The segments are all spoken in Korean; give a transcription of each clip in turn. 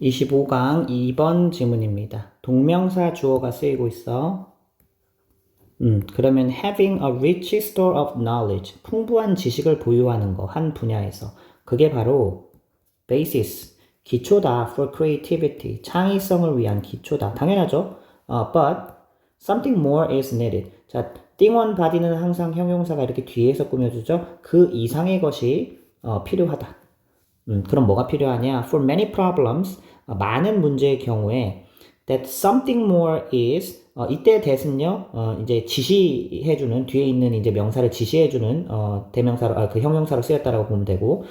25강 2번 지문입니다. 동명사 주어가 쓰이고 있어. 그러면 having a rich store of knowledge, 풍부한 지식을 보유하는 거, 한 분야에서. 그게 바로 basis, 기초다 for creativity, 창의성을 위한 기초다. 당연하죠. But something more is needed. 자, 띵원 바디는 항상 형용사가 이렇게 뒤에서 꾸며주죠. 그 이상의 것이 필요하다. 그럼 뭐가 필요하냐? For many problems, 많은 문제의 경우에 that something more is 이때 that은요 이제 지시해주는 뒤에 있는 이제 명사를 지시해주는 대명사로 그 형용사로 쓰였다라고 보면 되고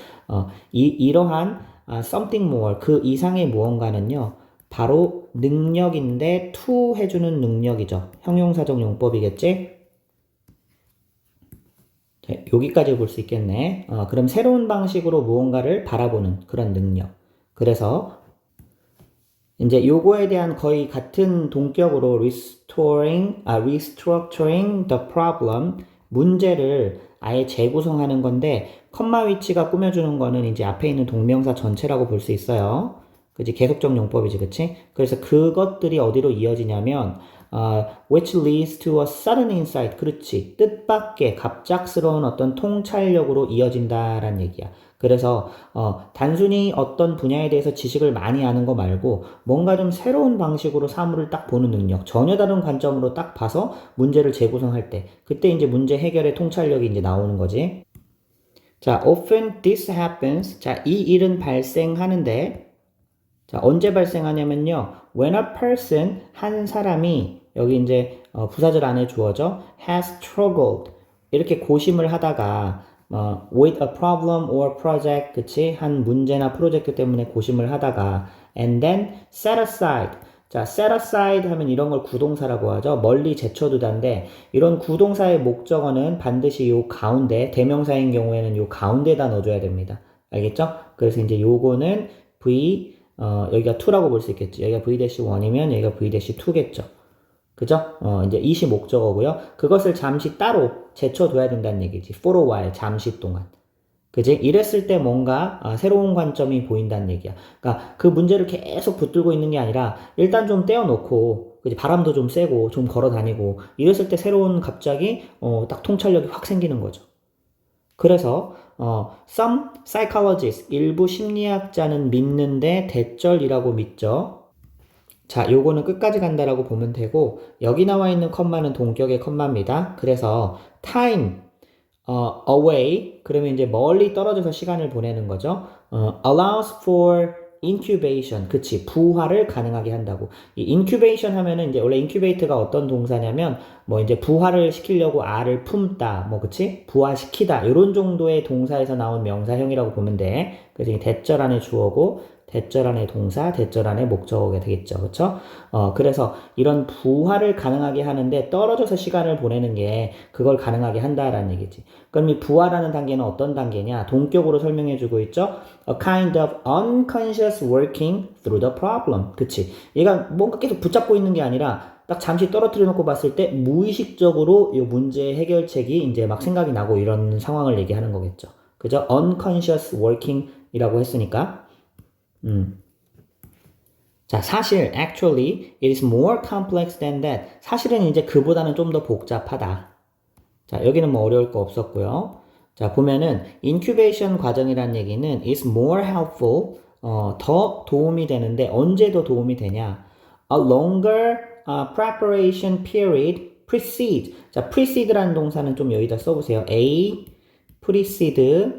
이러한 something more 그 이상의 무언가는요 바로 능력인데 to 해주는 능력이죠. 형용사적 용법이겠지? 여기까지 볼 수 있겠네. 그럼 새로운 방식으로 무언가를 바라보는 그런 능력. 그래서 이제 요거에 대한 거의 같은 동격으로 restructuring the problem, 문제를 아예 재구성하는 건데 컴마 위치가 꾸며주는 거는 이제 앞에 있는 동명사 전체라고 볼 수 있어요. 그치? 계속적 용법이지, 그치? 그래서 그것들이 어디로 이어지냐면 which leads to a sudden insight. 그렇지. 뜻밖의 갑작스러운 어떤 통찰력으로 이어진다란 얘기야. 그래서 단순히 어떤 분야에 대해서 지식을 많이 아는 거 말고 뭔가 좀 새로운 방식으로 사물을 딱 보는 능력, 전혀 다른 관점으로 딱 봐서 문제를 재구성할 때 그때 이제 문제 해결의 통찰력이 이제 나오는 거지. 자, often this happens. 자, 이 일은 발생하는데 자, 언제 발생하냐면요. When a person, 한 사람이, 여기 이제 부사절 안에 주어져, has struggled. 이렇게 고심을 하다가, with a problem or project, 그치? 한 문제나 프로젝트 때문에 고심을 하다가, and then set aside. 자, set aside 하면 이런 걸 구동사라고 하죠. 멀리 제쳐두다인데, 이런 구동사의 목적어는 반드시 요 가운데, 대명사인 경우에는 요 가운데다 넣어줘야 됩니다. 알겠죠? 그래서 이제 요거는 여기가 2라고 볼 수 있겠지. 여기가 V-1이면 여기가 V-2겠죠. 그죠? 이제 이시 목적어고요. 그것을 잠시 따로 제쳐둬야 된다는 얘기지. for a while, 잠시 동안. 그지? 이랬을 때 뭔가 새로운 관점이 보인다는 얘기야. 그러니까 그 문제를 계속 붙들고 있는 게 아니라 일단 좀 떼어놓고 그지? 바람도 좀 쐬고 좀 걸어 다니고 이랬을 때 새로운 갑자기 딱 통찰력이 확 생기는 거죠. 그래서 some psychologists, 일부 심리학자는 믿는데 대절이라고 믿죠. 자, 요거는 끝까지 간다라고 보면 되고 여기 나와 있는 컴마는 동격의 컴마입니다. 그래서 time, away, 그러면 이제 멀리 떨어져서 시간을 보내는 거죠. allows for incubation, 그치, 부화를 가능하게 한다고. 이 incubation 하면은 이제 원래 incubate가 어떤 동사냐면 뭐 이제 부화를 시키려고 알을 품다, 뭐 그치, 부화시키다 이런 정도의 동사에서 나온 명사형이라고 보면 돼. 그래서 이 대절 안에 주어고 대절 안에 동사, 대절 안에 목적어가 되겠죠. 그쵸? 그래서 이런 부화를 가능하게 하는데 떨어져서 시간을 보내는 게 그걸 가능하게 한다라는 얘기지. 그럼 이 부화라는 단계는 어떤 단계냐? 동격으로 설명해주고 있죠? A kind of unconscious working through the problem. 그치? 얘가 뭔가 계속 붙잡고 있는 게 아니라 딱 잠시 떨어뜨려 놓고 봤을 때 무의식적으로 이 문제의 해결책이 이제 막 생각이 나고 이런 상황을 얘기하는 거겠죠. 그죠? unconscious working 이라고 했으니까. 자, 사실 actually it is more complex than that. 사실은 이제 그보다는 좀 더 복잡하다. 자, 여기는 뭐 어려울 거 없었고요. 자, 보면은 incubation 과정이라는 얘기는 is more helpful. 더 도움이 되는데 언제 더 도움이 되냐? A longer preparation period precede. 자, precede라는 동사는 좀 여기다 써보세요. A precede.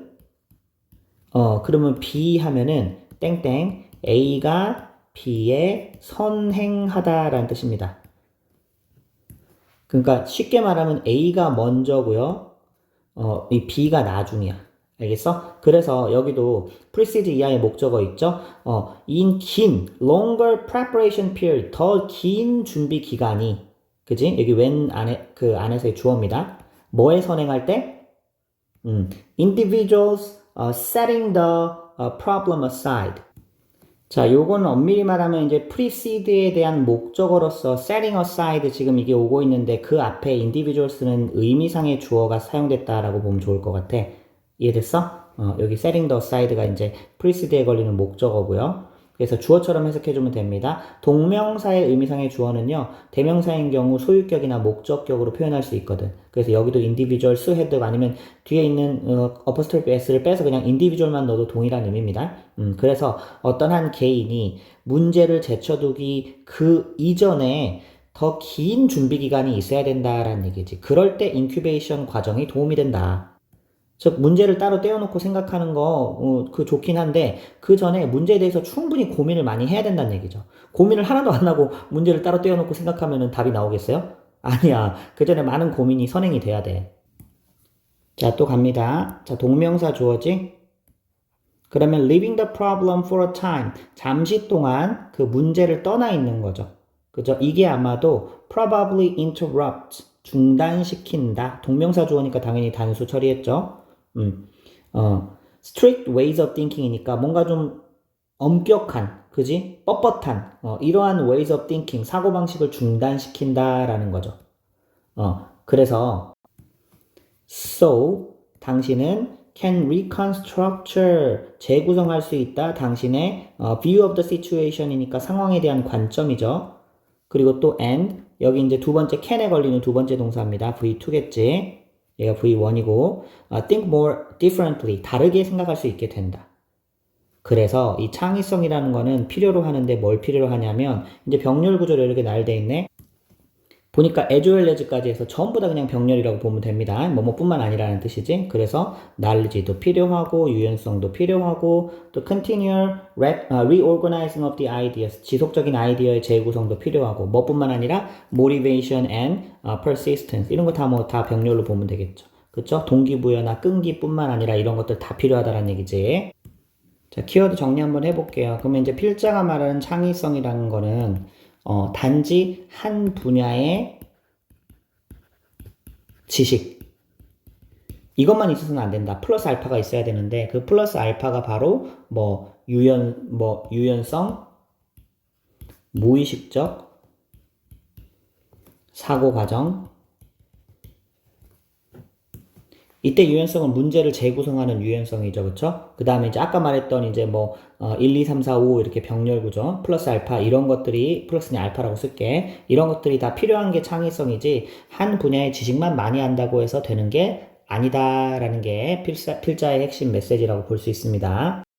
그러면 B 하면은 땡땡 A가 B에 선행하다라는 뜻입니다. 그러니까 쉽게 말하면 A가 먼저고요. 이 B가 나중이야. 알겠어? 그래서 여기도 precede 이하의 목적어 있죠? in 긴, longer preparation period, 더 긴 준비 기간이, 그지? 여기 when 안에, 그 안에서의 주어입니다. 뭐에 선행할 때? individuals setting the problem aside. 자, 요거는 엄밀히 말하면 이제 precede에 대한 목적어로서 setting aside 지금 이게 오고 있는데 그 앞에 individuals는 의미상의 주어가 사용됐다라고 보면 좋을 것 같아. 이해됐어? 여기 setting the aside가 이제 precede에 걸리는 목적어고요. 그래서 주어처럼 해석해주면 됩니다. 동명사의 의미상의 주어는요, 대명사인 경우 소유격이나 목적격으로 표현할 수 있거든. 그래서 여기도 individuals, had 아니면 뒤에 있는 apostrophe s를 빼서 그냥 individual만 넣어도 동일한 의미입니다. 그래서 어떤 한 개인이 문제를 제쳐두기 그 이전에 더 긴 준비 기간이 있어야 된다라는 얘기지. 그럴 때 인큐베이션 과정이 도움이 된다. 즉 문제를 따로 떼어놓고 생각하는 거 그 좋긴 한데 그 전에 문제에 대해서 충분히 고민을 많이 해야 된다는 얘기죠. 고민을 하나도 안 하고 문제를 따로 떼어놓고 생각하면 답이 나오겠어요? 아니야. 그 전에 많은 고민이 선행이 돼야 돼. 자, 또 갑니다. 자, 동명사 주어지. 그러면 leaving the problem for a time. 잠시 동안 그 문제를 떠나 있는 거죠. 그죠? 이게 아마도 probably interrupt. 중단시킨다. 동명사 주어니까 당연히 단수 처리했죠. strict ways of thinking이니까 뭔가 좀 엄격한, 그지? 뻣뻣한, 이러한 ways of thinking, 사고방식을 중단시킨다라는 거죠. 그래서, so, 당신은 can reconstruct, 재구성할 수 있다. 당신의 view of the situation이니까 상황에 대한 관점이죠. 그리고 또 and, 여기 이제 두 번째 can에 걸리는 두 번째 동사입니다. V2겠지. 얘가 V1이고 think more differently, 다르게 생각할 수 있게 된다. 그래서 이 창의성이라는 거는 필요로 하는데 뭘 필요로 하냐면 이제 병렬 구조로 이렇게 나열되어 있네. 보니까 as well as까지 해서 전부 다 그냥 병렬이라고 보면 됩니다. 뭐뭐뿐만 아니라는 뜻이지. 그래서 knowledge도 필요하고 유연성도 필요하고 또 continual reorganizing of the ideas, 지속적인 아이디어의 재구성도 필요하고 뭐뿐만 아니라 motivation and persistence 이런 거 다 다 병렬로 보면 되겠죠. 그쵸? 동기부여나 끈기뿐만 아니라 이런 것들 다 필요하다는 얘기지. 자, 키워드 정리 한번 해볼게요. 그러면 이제 필자가 말하는 창의성이라는 거는 단지 한 분야의 지식 이것만 있어서는 안 된다. 플러스 알파가 있어야 되는데 그 플러스 알파가 바로 유연성, 무의식적 사고 과정. 이때 유연성은 문제를 재구성하는 유연성이죠. 그쵸? 그 다음에 이제 아까 말했던 이제 1, 2, 3, 4, 5 이렇게 병렬 구조, 플러스 알파 이런 것들이, 플러스는 알파라고 쓸게. 이런 것들이 다 필요한 게 창의성이지, 한 분야의 지식만 많이 한다고 해서 되는 게 아니다라는 게 필자의 핵심 메시지라고 볼 수 있습니다.